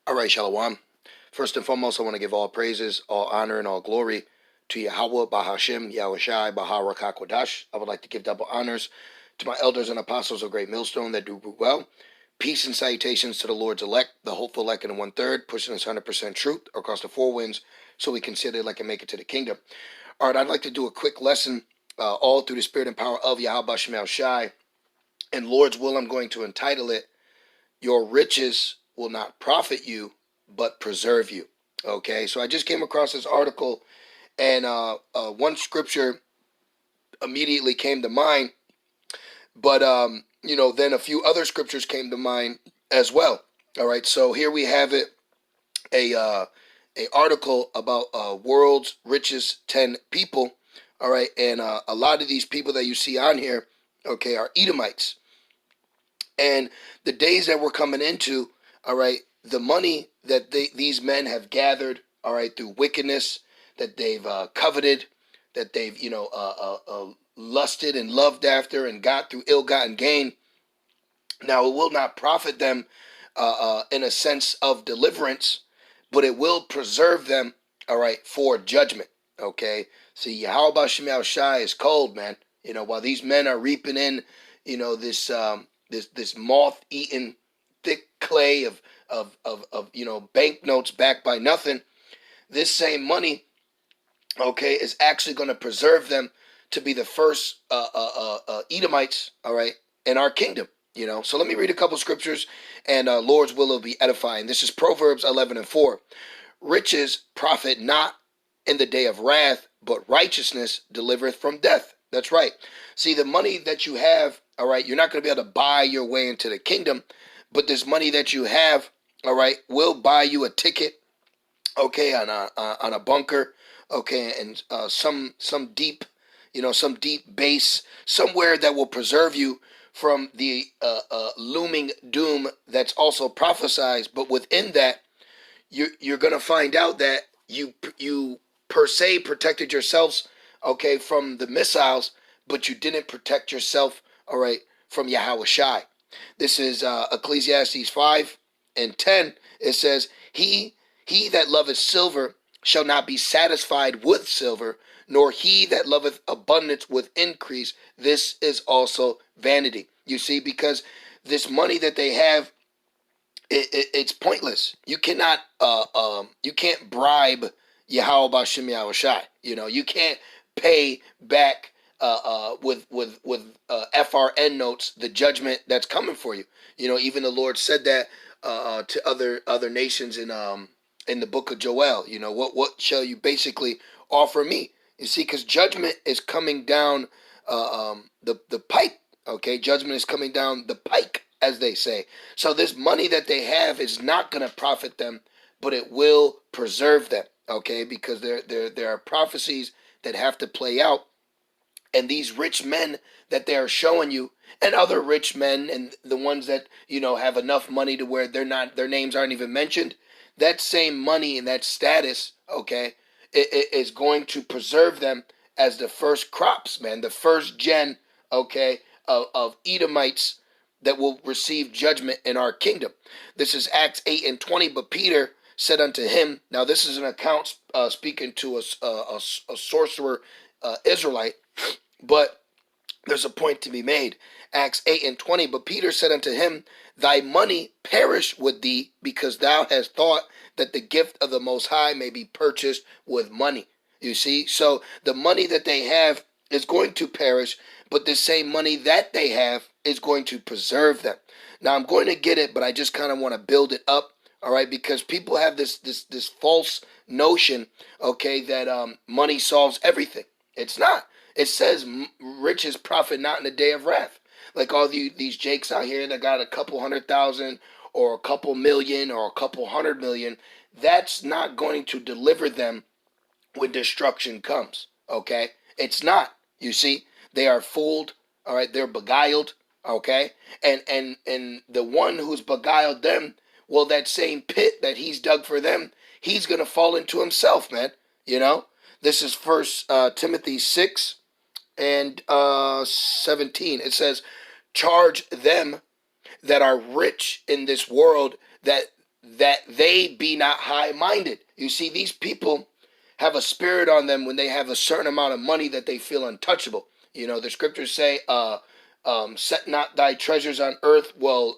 All right, Shalom. First and foremost, I want to give all praises, all honor, and all glory to Yahweh, Bahashim, Yahushai, Baharakakwaдаsh. I would like to give double honors to my elders and apostles of Great Millstone that do well. Peace and salutations to the Lord's elect, the hopeful elect in the 1/3, pushing us 100% truth across the four winds so we can see the elect and make it to the kingdom. All right, I'd like to do a quick lesson all through the spirit and power of Yahweh Shemel Shai. And Lord's will, I'm going to entitle it, Your Riches Will Not Profit You, But Preserve You. Okay, so I just came across this article, and one scripture immediately came to mind, but then a few other scriptures came to mind as well. All right, so here we have it, a article about world's richest 10 people. All right, and a lot of these people that you see on here, okay, are Edomites. And the days that we're coming into, all right, the money that these men have gathered, all right, through wickedness, that they've coveted, that they've, lusted and loved after and got through ill-gotten gain. Now, it will not profit them in a sense of deliverance, but it will preserve them, all right, for judgment, okay? See, Yahweh Shemel Shai is cold, man. While these men are reaping in, this moth-eaten thick clay of banknotes backed by nothing, this same money, okay, is actually going to preserve them to be the first Edomites, all right, in our kingdom. So let me read a couple scriptures, and Lord's will be edifying. This is Proverbs 11:4. Riches profit not in the day of wrath, but righteousness delivereth from death. That's right. See, the money that you have, all right, you're not going to be able to buy your way into the kingdom, but this money that you have, all right, will buy you a ticket, okay, on a bunker, okay, and some deep, some deep base somewhere that will preserve you from the looming doom that's also prophesied. But within that, you're going to find out that you per se protected yourselves, okay, from the missiles, but you didn't protect yourself, all right, from Yahweh Shai. This is Ecclesiastes 5:10. It says, He that loveth silver shall not be satisfied with silver, nor he that loveth abundance with increase. This is also vanity. You see, because this money that they have, it's pointless. You cannot, you can't bribe Yahweh Bashem Yahweh Shai. You can't pay back with FRN notes the judgment that's coming for you. Even the Lord said that to other nations in the book of Joel. What shall you basically offer me? You see, because judgment is coming down the pike. Okay, judgment is coming down the pike, as they say. So this money that they have is not going to profit them, but it will preserve them. Okay, because there are prophecies that have to play out, and these rich men that they are showing you, and other rich men, and the ones that have enough money to where their names aren't even mentioned, that same money and that status, okay, it is going to preserve them as the first crops, man, the first gen, okay, of Edomites that will receive judgment in our kingdom. This is Acts 8:20. But Peter said unto him, now this is an account speaking to a sorcerer Israelite, but there's a point to be made. Acts 8:20. But Peter said unto him, Thy money perish with thee, because thou hast thought that the gift of the Most High may be purchased with money. You see, so the money that they have is going to perish, but the same money that they have is going to preserve them. Now I'm going to get it, but I just kind of want to build it up, all right, because people have this false notion, okay, that money solves everything. It's not. It says riches profit not in the day of wrath. Like all these jakes out here that got a couple 100,000 or a couple million or a couple 100 million, that's not going to deliver them when destruction comes, okay? It's not. You see, they are fooled, all right? They're beguiled, okay? And the one who's beguiled them, well, that same pit that he's dug for them, he's going to fall into himself, man. This is First Timothy 6:17. It says, charge them that are rich in this world that that they be not high-minded. You see, these people have a spirit on them when they have a certain amount of money that they feel untouchable. You know, the scriptures say, set not thy treasures on earth. Well,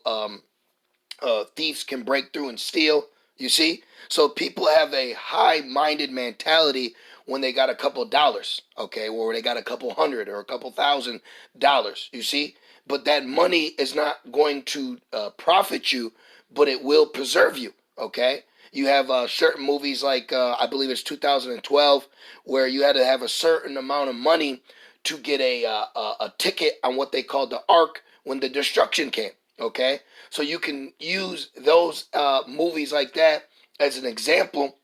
thieves can break through and steal. You see? So people have a high-minded mentality when they got a couple dollars, okay, or they got a couple hundred or a couple $1,000, you see? But that money is not going to profit you, but it will preserve you, okay? You have certain movies like, I believe it's 2012, where you had to have a certain amount of money to get a ticket on what they called the Ark when the destruction came, okay? So you can use those movies like that as an example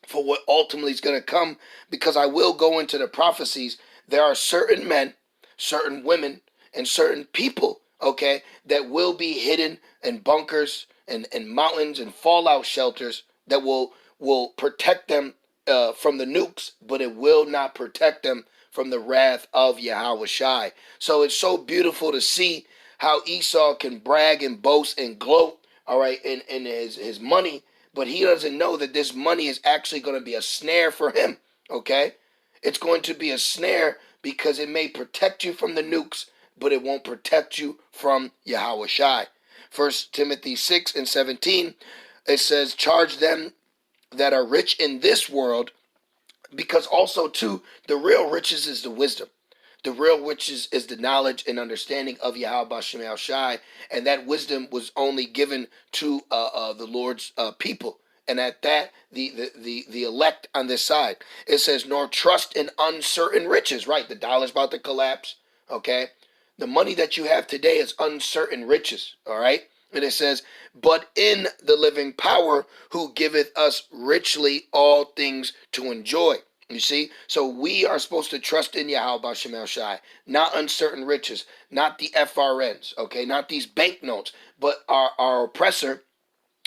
for what ultimately is going to come, because I will go into the prophecies. There are certain men, certain women, and certain people, okay, that will be hidden in bunkers and mountains and fallout shelters that will protect them from the nukes, but it will not protect them from the wrath of Yahweh Shai. So it's so beautiful to see how Esau can brag and boast and gloat, all right, in his money, but he doesn't know that this money is actually going to be a snare for him, okay? It's going to be a snare because it may protect you from the nukes, but it won't protect you from Yahweh Shai. 1 Timothy 6:17, it says, charge them that are rich in this world, because also, too, the real riches is the wisdom. The real riches is the knowledge and understanding of Yahweh Shem Shai, and that wisdom was only given to the Lord's people, and at that, the elect on this side. It says, nor trust in uncertain riches. Right, the dollar's about to collapse. Okay, the money that you have today is uncertain riches. All right, and it says, but in the living power, who giveth us richly all things to enjoy. You see, so we are supposed to trust in Yahweh Shem Shai, not uncertain riches, not the FRNs, okay, not these banknotes, but our oppressor,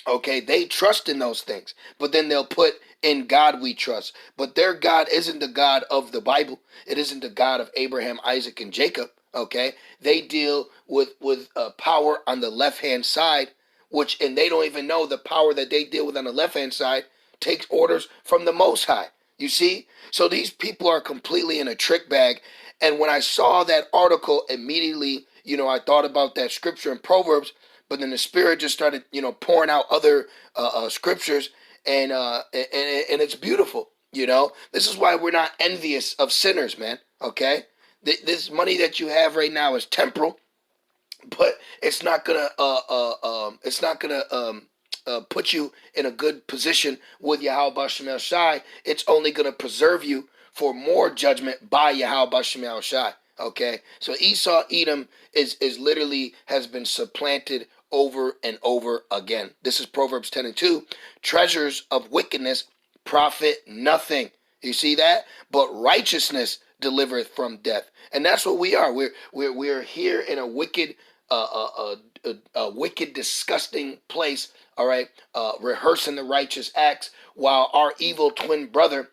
okay, they trust in those things, but then they'll put in God we trust. But their God isn't the God of the Bible. It isn't the God of Abraham, Isaac, and Jacob, okay? They deal with power on the left-hand side, and they don't even know the power that they deal with on the left-hand side takes orders from the Most High. You see? So these people are completely in a trick bag. And when I saw that article, immediately, I thought about that scripture in Proverbs, but then the Spirit just started, pouring out other scriptures, and it's beautiful. This is why we're not envious of sinners, man. Okay, this money that you have right now is temporal, but it's not gonna put you in a good position with Yahweh Shem Shai. It's only going to preserve you for more judgment by Yahweh Shem Shai. Okay, so Esau Edom is literally has been supplanted over and over again. This is Proverbs 10:2. Treasures of wickedness profit nothing. You see that? But righteousness delivereth from death, and that's what we are. We're here in a wicked, wicked, disgusting place. All right, rehearsing the righteous acts, while our evil twin brother,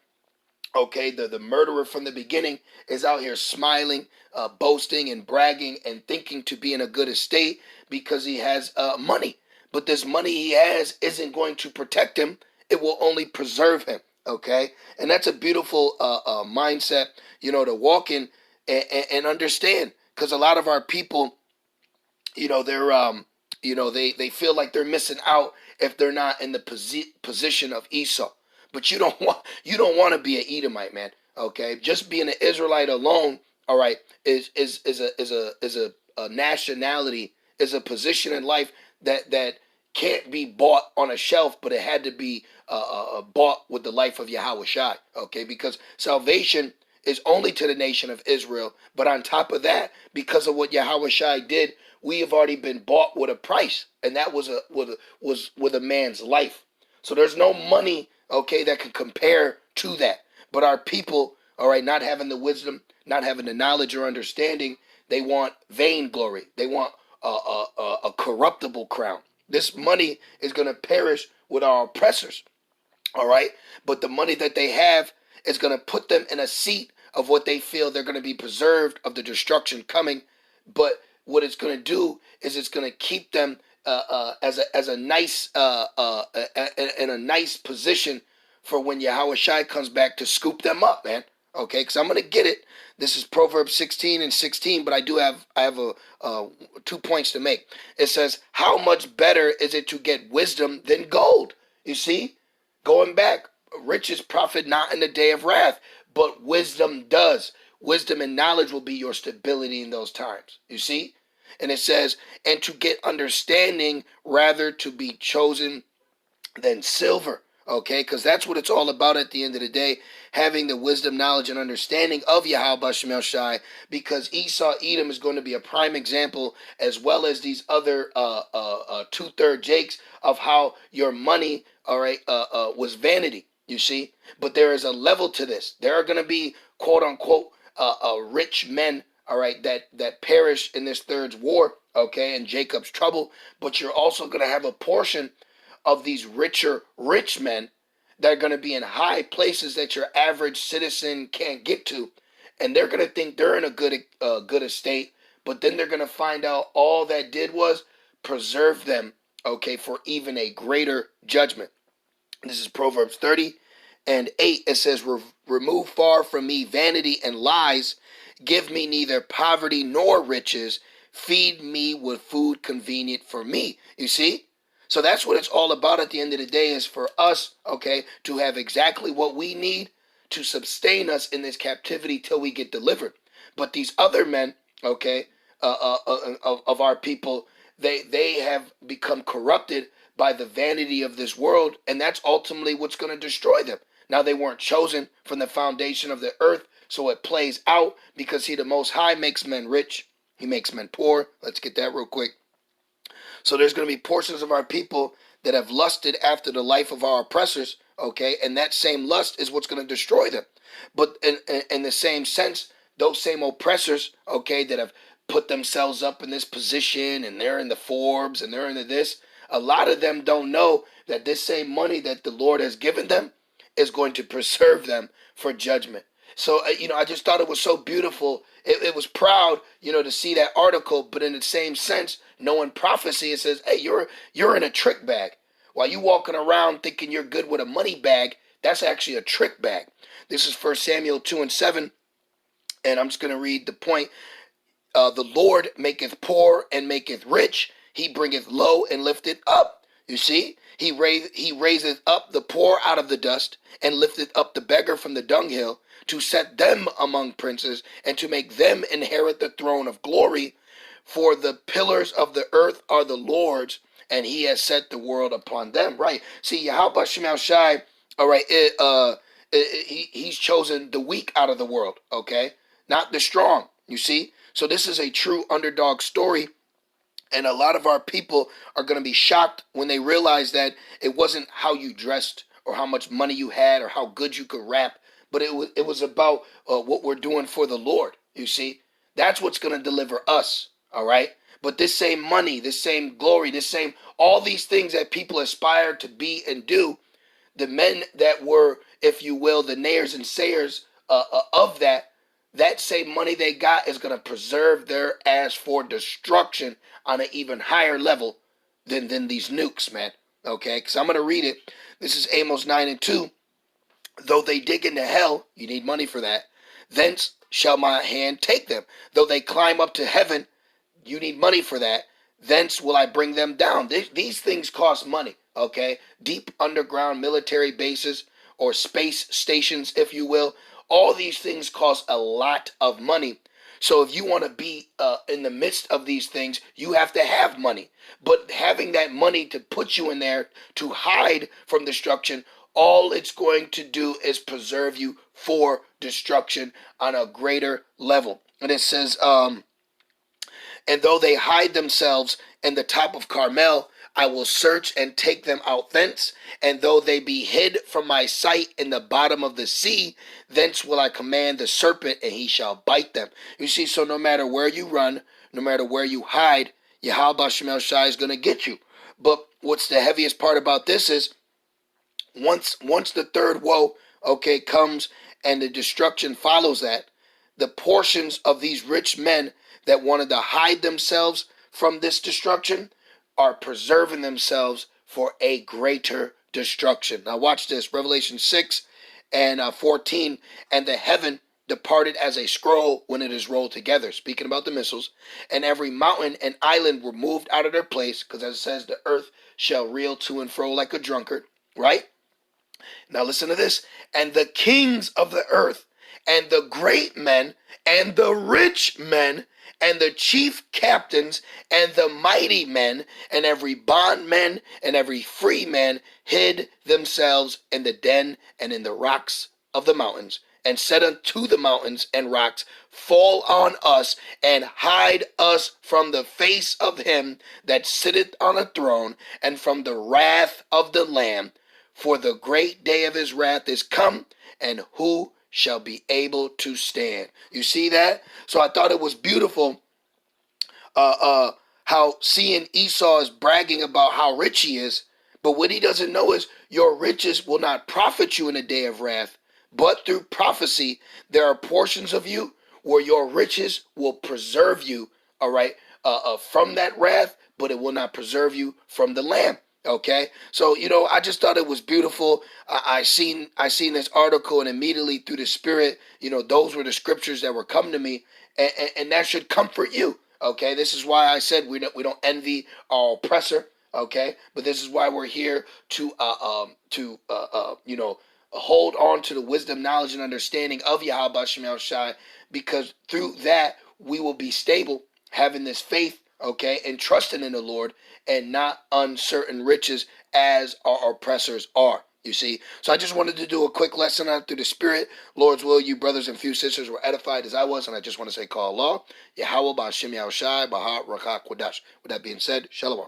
okay, the murderer from the beginning, is out here smiling, boasting and bragging and thinking to be in a good estate because he has money. But this money he has isn't going to protect him. It will only preserve him. Okay, and that's a beautiful mindset, to walk in and understand, because a lot of our people, they're they feel like they're missing out if they're not in the position of Esau. But you don't want to be an Edomite, man. Okay, just being an Israelite alone, all right, is a nationality, is a position in life that can't be bought on a shelf, but it had to be bought with the life of Yahweh Shai. Okay, because salvation is only to the nation of Israel, but on top of that, because of what Yahweh Shai did, we have already been bought with a price, and that was with a man's life. So there's no money, okay, that can compare to that. But our people, all right, not having the wisdom, not having the knowledge or understanding, they want vainglory. They want a corruptible crown. This money is going to perish with our oppressors, all right? But the money that they have is going to put them in a seat of what they feel they're going to be preserved of the destruction coming. But what it's going to do is it's going to keep them as a nice in a nice position for when Yahweh Shai comes back to scoop them up, man. Okay, because I'm gonna get it. This is Proverbs 16:16, but I have a 2 points to make. It says, "How much better is it to get wisdom than gold?" You see, going back, riches profit not in the day of wrath, but wisdom does. Wisdom and knowledge will be your stability in those times. You see, and it says, "And to get understanding, rather to be chosen than silver." Okay, because that's what it's all about at the end of the day, having the wisdom, knowledge, and understanding of Yahweh Shemel Shai, because Esau, Edom is going to be a prime example, as well as these other two-third Jakes, of how your money, all right, was vanity, you see. But there is a level to this. There are going to be, quote-unquote, rich men, all right, that perish in this third war, okay, and Jacob's trouble, but you're also going to have a portion of these richer rich men that are going to be in high places that your average citizen can't get to, and they're going to think they're in a good estate, but then they're going to find out all that did was preserve them, okay, for even a greater judgment. This is Proverbs 30:8. It says, "Remove far from me vanity and lies, give me neither poverty nor riches, feed me with food convenient for me." You see, so that's what it's all about at the end of the day, is for us, okay, to have exactly what we need to sustain us in this captivity till we get delivered. But these other men, okay, of our people, they have become corrupted by the vanity of this world, and that's ultimately what's going to destroy them. Now, they weren't chosen from the foundation of the earth, so it plays out, because the Most High makes men rich, he makes men poor. Let's get that real quick. So there's going to be portions of our people that have lusted after the life of our oppressors, okay, and that same lust is what's going to destroy them. But in the same sense, those same oppressors, okay, that have put themselves up in this position, and they're in the Forbes, and they're into this, a lot of them don't know that this same money that the Lord has given them is going to preserve them for judgment. So, I just thought it was so beautiful. It was proud, to see that article, but in the same sense, knowing prophecy, it says, hey, you're in a trick bag. While you walking around thinking you're good with a money bag, that's actually a trick bag. This is 1 Samuel 2:7, and I'm just going to read the point. The Lord maketh poor and maketh rich. He bringeth low and lifteth up. You see, he raiseth up the poor out of the dust, and lifteth up the beggar from the dunghill, to set them among princes, and to make them inherit the throne of glory. For the pillars of the earth are the Lord's, and he has set the world upon them. Right. See, Yahweh Shemel Shai, all right, he's chosen the weak out of the world, okay? Not the strong, you see? So this is a true underdog story. And a lot of our people are going to be shocked when they realize that it wasn't how you dressed, or how much money you had, or how good you could rap, but it was about what we're doing for the Lord. You see, that's what's going to deliver us. All right. But this same money, this same glory, this same, all these things that people aspire to be and do, the men that were, if you will, the nayers and sayers of that same money they got is going to preserve their ass for destruction on an even higher level than these nukes, man. Okay, because I'm going to read it. This is Amos 9:2. Though they dig into hell, you need money for that, thence shall my hand take them. Though they climb up to heaven, you need money for that, thence will I bring them down. These things cost money, okay? Deep underground military bases, or space stations, if you will. All these things cost a lot of money. So if you want to be in the midst of these things, you have to have money. But having that money to put you in there to hide from destruction, all it's going to do is preserve you for destruction on a greater level. And it says, and though they hide themselves in the top of Carmel, I will search and take them out thence. And though they be hid from my sight in the bottom of the sea, thence will I command the serpent, and he shall bite them. You see, so no matter where you run, no matter where you hide, Yahweh Shemel Shai is going to get you. But what's the heaviest part about this is, once the third woe, okay, comes and the destruction follows that, the portions of these rich men that wanted to hide themselves from this destruction are preserving themselves for a greater destruction. Now watch this, Revelation 6 and 14, and the heaven departed as a scroll when it is rolled together, speaking about the missiles, and every mountain and island were moved out of their place, because as it says, the earth shall reel to and fro like a drunkard, right? Now listen to this. And the kings of the earth, and the great men, and the rich men, and the chief captains, and the mighty men, and every bondman, and every free man, hid themselves in the den and in the rocks of the mountains, and said unto the mountains and rocks, fall on us, and hide us from the face of him that sitteth on a throne, and from the wrath of the Lamb. For the great day of his wrath is come, and who shall be able to stand? You see that? So I thought it was beautiful how seeing Esau is bragging about how rich he is, but what he doesn't know is your riches will not profit you in a day of wrath, but through prophecy there are portions of you where your riches will preserve you, all right, from that wrath, but it will not preserve you from the Lamb. Okay, so I just thought it was beautiful. I seen this article, and immediately through the Spirit, those were the scriptures that were coming to me, and that should comfort you. Okay, this is why I said we don't envy our oppressor. Okay, but this is why we're here to hold on to the wisdom, knowledge, and understanding of Yahweh Shem Shai, because through that we will be stable, having this faith, okay, and trusting in the Lord, and not uncertain riches as our oppressors are. You see, so I just wanted to do a quick lesson on through the Spirit. Lord's will, you brothers and few sisters were edified as I was, and I just want to say, call Allah, Yahweh Ba'Shem Yahushai, Baha Rakah Kodash. With that being said, Shalom.